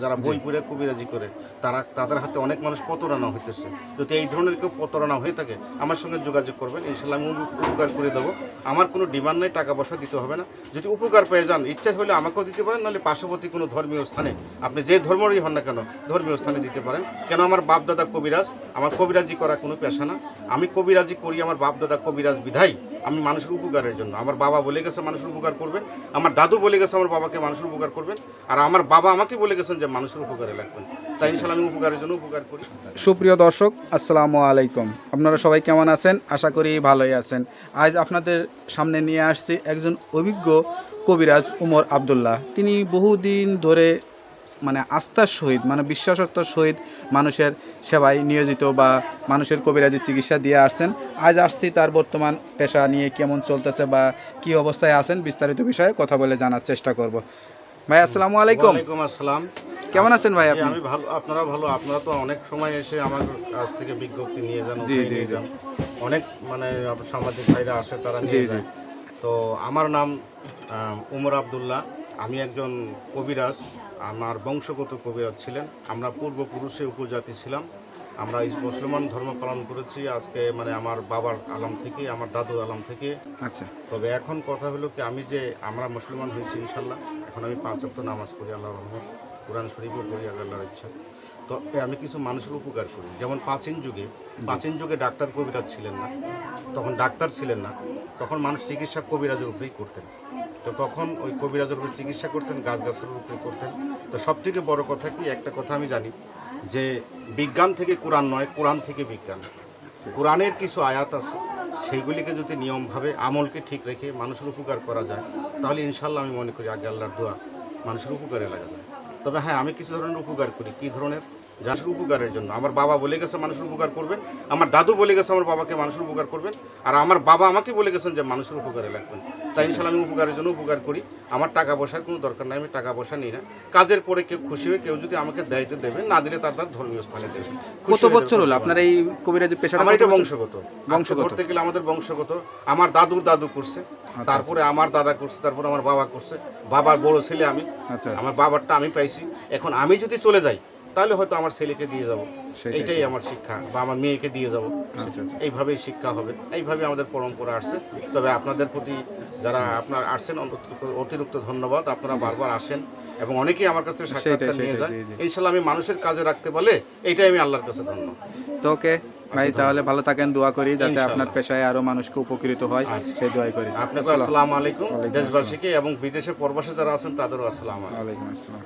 যারা বই পড়ে কবিরাজি করে তাদের হাতে অনেক মানুষ প্রতারণা হইতেছে। যদি এই ধরনের কেউ প্রতারণা হয়ে থাকে আমার সঙ্গে যোগাযোগ করবেন, ইনশাল্লাহ আমি উপকার করে দেবো। আমার কোনো ডিমান্ড নেই, টাকা পয়সা দিতে হবে না। যদি উপকার পেয়ে যান, ইচ্ছা হলে আমাকেও দিতে পারেন, নাহলে পার্শ্ববর্তী কোনো ধর্মীয় স্থানে, আপনি যে ধর্মেরই হন না কেন, ধর্মীয় স্থানে দিতে পারেন। কেন আমার বাপ দাদা কবিরাজ, আমার কবিরাজি করা কোনো পেশা না। আমি কবিরাজি করি আমার বাপ দাদা কবিরাজ বিধাই আমি মানুষের উপকারের জন্য। আমার বাবা বলে গেছে মানুষের উপকার করবেন, আমার দাদু বলে গেছে আমার বাবাকে মানুষের উপকার করবেন, আর আমার বাবা আমাকে বলে গেছেন যে মানুষের উপকারে লাগবেন। তাই ইনশাআল্লাহ আমি উপকারের জন্য উপকার করি। সুপ্রিয় দর্শক, আসসালামু আলাইকুম। আপনারা সবাই কেমন আছেন? আশা করি ভালোই আছেন। আজ আপনাদের সামনে নিয়ে আসছি একজন অভিজ্ঞ কবিরাজ উমর আবদুল্লাহ। তিনি বহুদিন ধরে আস্থার সহিত বিশ্বাসতার সহিত মানুষের সেবায় নিয়োজিত বা মানুষের কবিরাজি চিকিৎসা দিয়ে আসছেন। আজ আসছি তার বর্তমান পেশা নিয়ে কেমন চলতেছে বা কি অবস্থায় আছেন বিস্তারিত বিষয়ে কথা বলে জানার চেষ্টা করব। ভাই আসসালামু আলাইকুম। ওয়ালাইকুম আসসালাম। কেমন আছেন ভাই আপনি? আমি ভালো, আপনারা ভালো? আপনারা তো অনেক সময় এসে আমার কাছ থেকে বিজ্ঞপ্তি নিয়ে যান, নিয়ে যান। অনেক সামাজিক ভাইরা আসে, তারা নিয়ে যায়। তো আমার নাম উমর আবদুল্লাহ। আমি একজন কবিরাজ। আমার বংশগত কবিরাজ ছিলেন। আমরা পূর্বপুরুষে উপজাতি ছিলাম। আমরা মুসলমান ধর্ম পালন করেছি আজকে আমার বাবার আলাম থেকে, আমার দাদুর আলাম থেকে। আচ্ছা। তবে এখন কথা হলো কি, আমরা মুসলমান হয়েছি ইনশাল্লাহ। এখন আমি 5 ওয়াক্ত নামাজ পড়ি, আল্লাহর রহমত, কোরআন শরীফও পড়ি আল্লাহর ইচ্ছা। তো আমি কিছু মানুষের উপকার করি। যেমন প্রাচীন যুগে ডাক্তার কবিরাজ ছিলেন না, তখন ডাক্তার ছিলেন না, তখন মানুষ চিকিৎসা কবিরাজের উপরেই করতেন। তো তখন ওই কবিরাজের উপরে চিকিৎসা করতেন, গাছগাছালির উপরে করতেন। তো সবথেকে বড় কথা কি, একটা কথা আমি জানি যে বিজ্ঞান থেকে কোরআন নয়, কোরআন থেকে বিজ্ঞান। কোরআনের কিছু আয়াত আছে, সেইগুলিকে যদি নিয়মভাবে আমলকে ঠিক রেখে মানুষের উপকার করা যায়, তাহলে ইনশাল্লাহ আমি মনে করি আগে আল্লাহর দোয়া মানুষের উপকারে লাগা যায়। তবে হ্যাঁ, আমি কিছু ধরনের উপকার করি। কী ধরনের? মানুষের উপকারের জন্য। আমার বাবা বলে গেছে মানুষের উপকার করবেন, আমার দাদু বলে গেছে আমার বাবাকে মানুষের উপকার করবেন, আর আমার বাবা আমাকে বলে গেছেন যে মানুষের উপকারে লাগবেন। তাই ইনশাল্লাহ আমি উপকারের জন্য উপকার করি। আমার টাকা পয়সার কোনো দরকার নাই, আমি টাকা পয়সা নিই না। কাজের পরে কেউ খুশি হয়ে কেউ যদি আমাকে দেয় তো দেবে, না দিলে তার ধর্মীয় স্থানে দেবে। কত বছর হলো আপনার এই কবিরাজি পেশাটা? আমার এটা বংশগত করতে গেলে আমাদের বংশগত। আমার দাদুর দাদু করছে, তারপরে আমার দাদা করছে, তারপরে আমার বাবা করছে। বাবার বড় ছেলে আমি। আমার বাবারটা আমি পাইছি। এখন আমি যদি চলে যাই তাহলে হয়তো আমার ছেলেকে দিয়ে যাব, এইটাই আমার শিক্ষা, বা আমার মেয়েকে দিয়ে যাব। এইভাবেই শিক্ষা হবে, এইভাবে আমাদের পরম্পরা আসছে। তবে আপনাদের প্রতি যারা আপনার আসছেন অতিরিক্ত ধন্যবাদ। আপনারা বারবার আসেন এবং অনেকেই আমার কাছে সাক্ষাৎকার নিয়ে যায়। ইনশাল্লাহ আমি মানুষের কাজে রাখতে পারলে এইটাই আমি আল্লাহর কাছে ধন্য। তো ওকে ভাই, তাহলে ভালো থাকেন, দোয়া করি যাতে আপনার পেশায় আরো মানুষকে উপকৃত হয়, সেই দোয়াই করি। আপনাকে আসসালামু আলাইকুম। দেশবাসীকে এবং বিদেশে প্রবাসী যারা আছেন তাদেরও আসসালামু আলাইকুম। ওয়ালাইকুম আসসালাম।